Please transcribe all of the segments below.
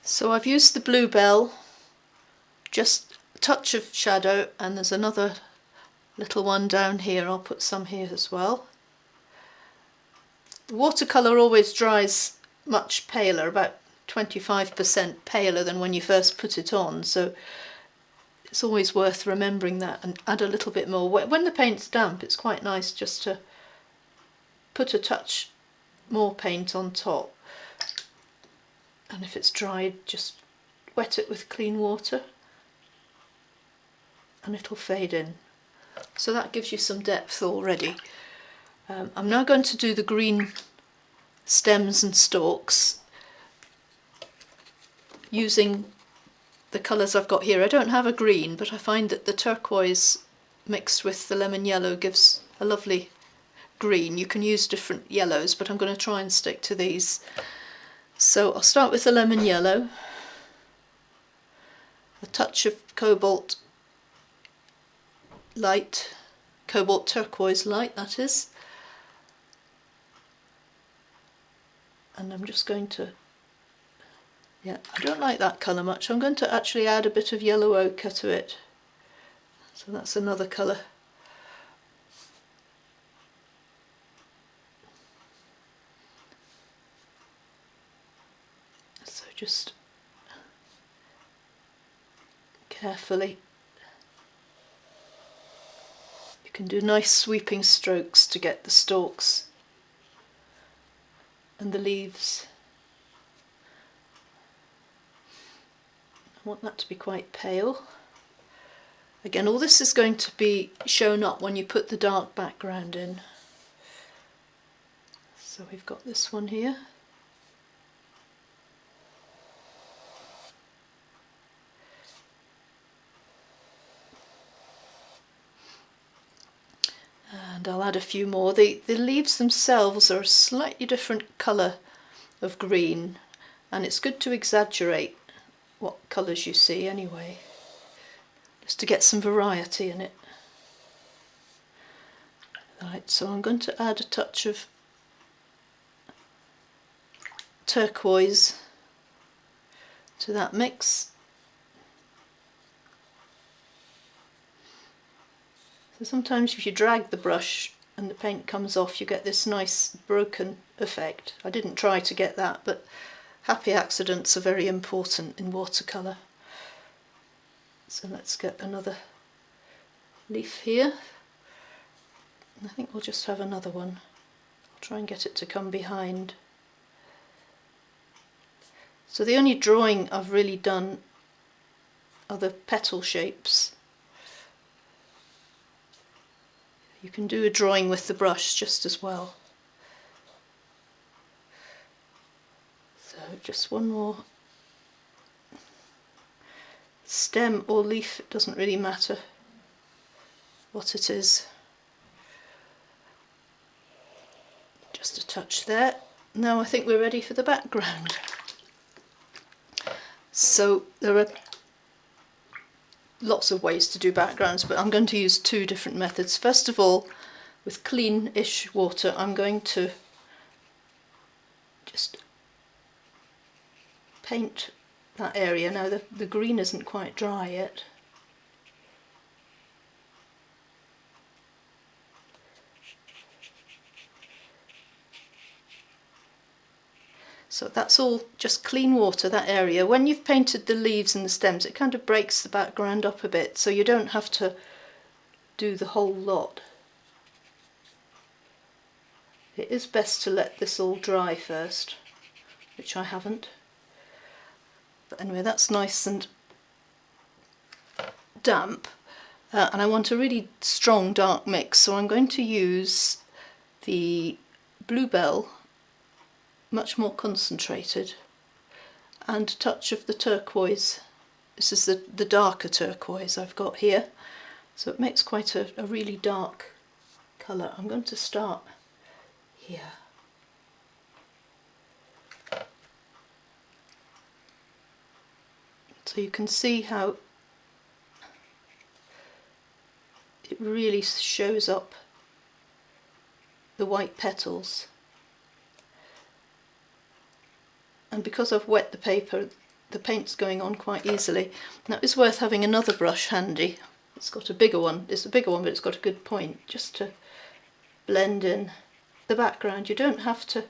So I've used the bluebell, just a touch of shadow, and there's another little one down here. I'll put some here as well. The watercolour always dries much paler, about 25% paler than when you first put it on, so it's always worth remembering that and add a little bit more. When the paint's damp, it's quite nice just to put a touch more paint on top, and if it's dried, just wet it with clean water and it'll fade in. So that gives you some depth already. I'm now going to do the green stems and stalks using the colours I've got here. I don't have a green, but I find that the turquoise mixed with the lemon yellow gives a lovely green. You can use different yellows, but I'm going to try and stick to these. So I'll start with the lemon yellow, a touch of cobalt light, cobalt turquoise light that is, and I'm just going to, I don't like that colour much. I'm going to actually add a bit of yellow ochre to it, so that's another colour. So just carefully, you can do nice sweeping strokes to get the stalks and the leaves. I want that to be quite pale. Again, all this is going to be shown up when you put the dark background in. So we've got this one here. And I'll add a few more. The leaves themselves are a slightly different colour of green, and it's good to exaggerate what colours you see anyway, just to get some variety in it. Right, so I'm going to add a touch of turquoise to that mix. So sometimes if you drag the brush and the paint comes off, you get this nice broken effect. I didn't try to get that, but happy accidents are very important in watercolour. So let's get another leaf here. I think we'll just have another one. I'll try and get it to come behind. So the only drawing I've really done are the petal shapes. You can do a drawing with the brush just as well. So just one more stem or leaf, it doesn't really matter what it is. Just a touch there. Now I think we're ready for the background. So there are lots of ways to do backgrounds, but I'm going to use two different methods. First of all, with clean-ish water, I'm going to just paint that area. Now the green isn't quite dry yet. So that's all just clean water, that area. When you've painted the leaves and the stems, it kind of breaks the background up a bit, so you don't have to do the whole lot. It is best to let this all dry first, which I haven't. But anyway, that's nice and damp. And I want a really strong dark mix, so I'm going to use the bluebell, much more concentrated, and a touch of the turquoise. This is the darker turquoise I've got here, so it makes quite a really dark colour. I'm going to start here. So you can see how it really shows up the white petals. And because I've wet the paper, the paint's going on quite easily. Now it's worth having another brush handy. It's got a bigger one. It's a bigger one, but it's got a good point, just to blend in the background. You don't have to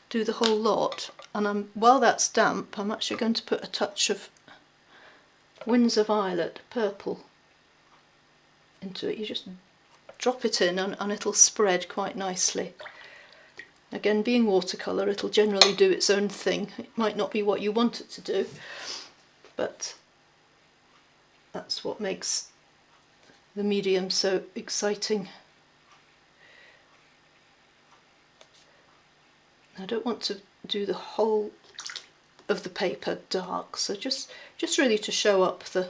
do the whole lot. And while that's damp, I'm actually going to put a touch of Windsor Violet purple into it. You just drop it in and it'll spread quite nicely. Again, being watercolour, it'll generally do its own thing. It might not be what you want it to do, but that's what makes the medium so exciting. I don't want to do the whole of the paper dark, so just really to show up the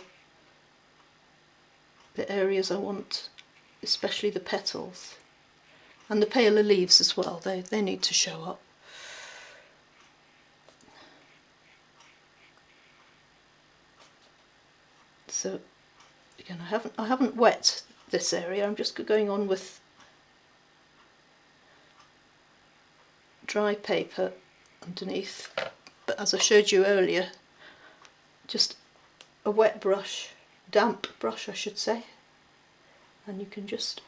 areas I want, especially the petals. And the paler leaves as well, they need to show up. So again, I haven't wet this area. I'm just going on with dry paper underneath, but as I showed you earlier, just a wet brush, damp brush I should say, and you can just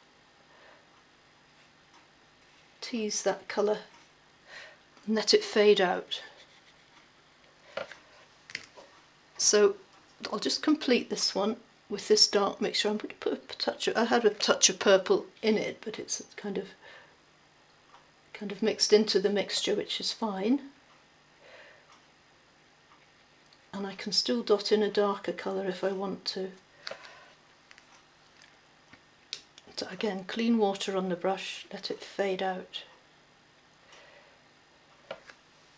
tease that colour and let it fade out. So I'll just complete this one with this dark mixture. I'm going to put a touch of, I had a touch of purple in it, but it's kind of mixed into the mixture, which is fine. And I can still dot in a darker colour if I want to. So again, clean water on the brush, let it fade out.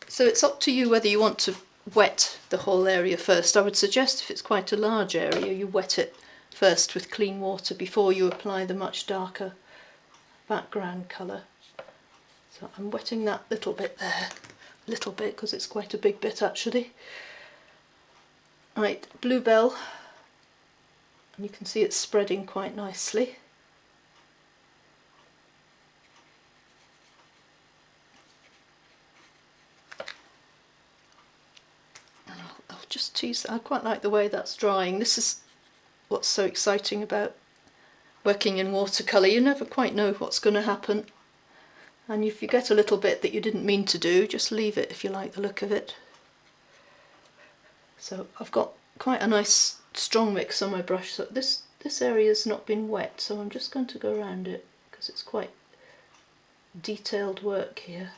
So it's up to you whether you want to wet the whole area first. I would suggest if it's quite a large area, you wet it first with clean water before you apply the much darker background colour. So I'm wetting that little bit there, a little bit because it's quite a big bit actually. Right, Bluebell, and you can see it's spreading quite nicely. And I'll just tease, I quite like the way that's drying. This is what's so exciting about working in watercolour. You never quite know what's going to happen, and if you get a little bit that you didn't mean to do, just leave it if you like the look of it. So I've got quite a nice strong mix on my brush, so this area's not been wet, so I'm just going to go around it because it's quite detailed work here.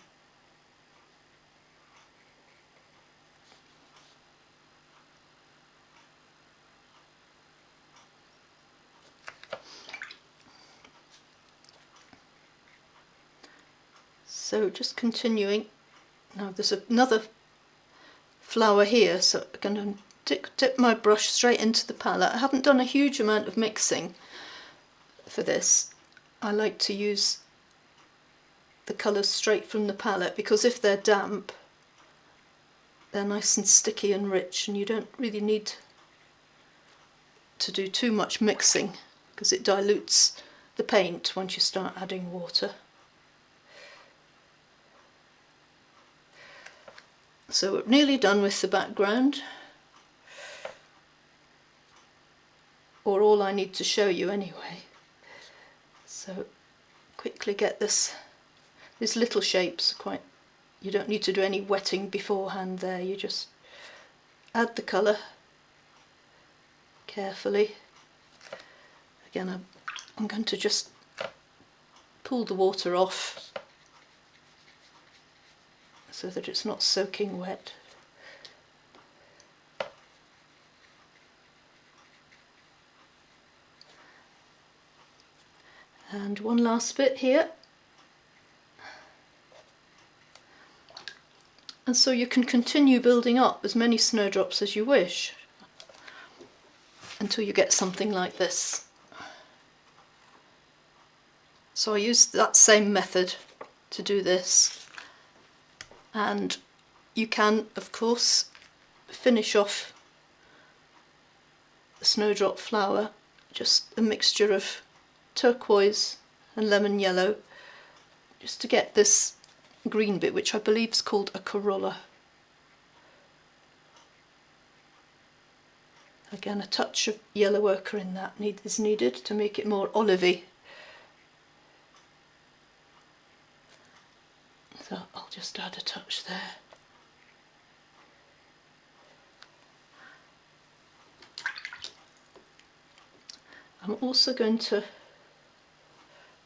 So just continuing, now there's another flower here, so I'm going to dip my brush straight into the palette. I haven't done a huge amount of mixing for this. I like to use the colours straight from the palette because if they're damp, they're nice and sticky and rich, and you don't really need to do too much mixing because it dilutes the paint once you start adding water. So we're nearly done with the background, or all I need to show you anyway. So quickly get these little shapes quite, you don't need to do any wetting beforehand there, you just add the colour carefully. Again, I'm going to just pull the water off so that it's not soaking wet. And one last bit here. And so you can continue building up as many snowdrops as you wish until you get something like this. So I used that same method to do this. And you can, of course, finish off the snowdrop flower, just a mixture of turquoise and lemon yellow, just to get this green bit, which I believe is called a corolla. Again, a touch of yellow ochre in that is needed to make it more olivey. So I'll just add a touch there. I'm also going to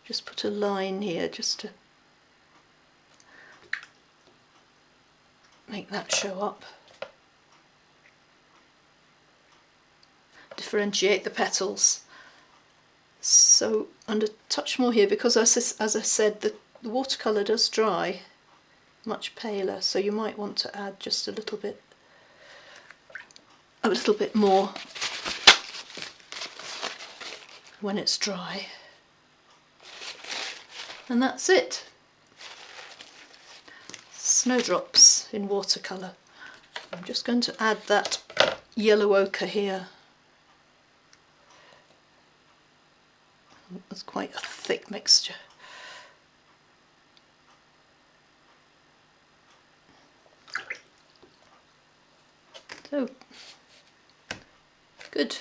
just put a line here just to make that show up. Differentiate the petals. So, and a touch more here, because as I said, the watercolour does dry much paler, so you might want to add just a little bit more when it's dry. And that's it. Snowdrops in watercolour. I'm just going to add that yellow ochre here. It's quite a thick mixture. So, good.